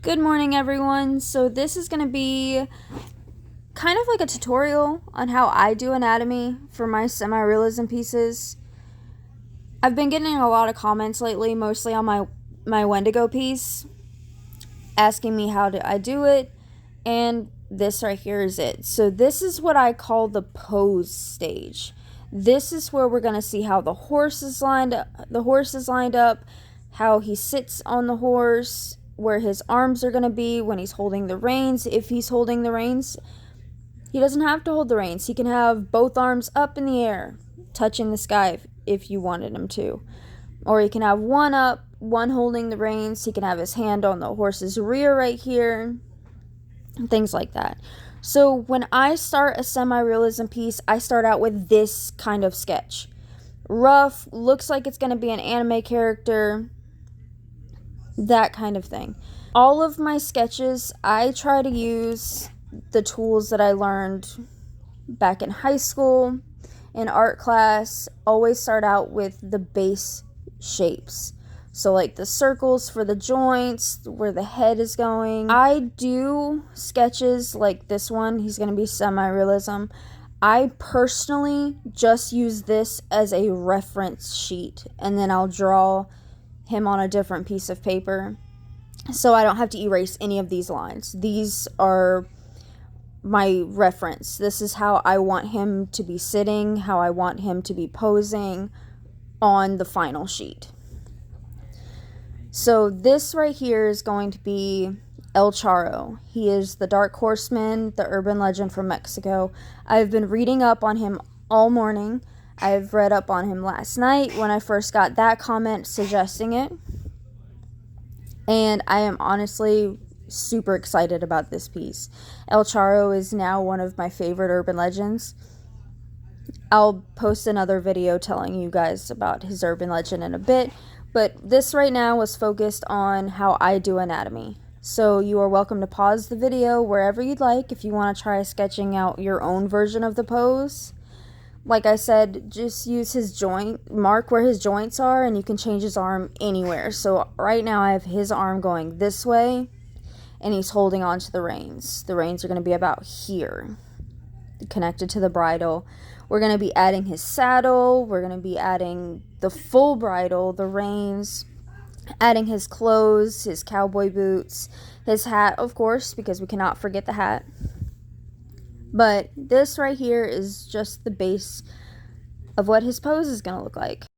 Good morning, everyone. So this is going to be kind of like a tutorial on how I do anatomy for my semi-realism pieces. I've been getting a lot of comments lately, mostly on my Wendigo piece, asking me how I do it, and this right here is it. So this is what I call the pose stage. This is where we're going to see how the horse is lined up, how he sits on the horse, where his arms are going to be when he's holding the reins. If he's holding the reins, he doesn't have to hold the reins. He can have both arms up in the air, touching the sky if you wanted him to. Or he can have one up, one holding the reins. He can have his hand on the horse's rear right here. Things like that. So when I start a semi-realism piece, I start out with this kind of sketch. Rough, looks like it's going to be an anime character, that kind of thing. All of my sketches, I try to use the tools that I learned back in high school, in art class. Always start out with the base shapes. So like the circles for the joints, where the head is going. I do sketches like this one. He's going to be semi-realism. I personally just use this as a reference sheet, and then I'll draw him on a different piece of paper, so I don't have to erase any of these lines. These are my reference. This is how I want him to be sitting, how I want him to be posing on the final sheet. So this right here is going to be El Charro. He is the Dark Horseman, the urban legend from Mexico. I've been reading up on him all morning. I've read up on him last night when I first got that comment suggesting it. And I am honestly super excited about this piece. El Charro is now one of my favorite urban legends. I'll post another video telling you guys about his urban legend in a bit, but this right now was focused on how I do anatomy. So you are welcome to pause the video wherever you'd like if you want to try sketching out your own version of the pose. Like I said, just use his joint, mark where his joints are, and you can change his arm anywhere. So right now I have his arm going this way, and he's holding on to the reins. The reins are going to be about here, connected to the bridle. We're going to be adding his saddle. We're going to be adding the full bridle, the reins, adding his clothes, his cowboy boots, his hat, of course, because we cannot forget the hat. But this right here is just the base of what his pose is going to look like.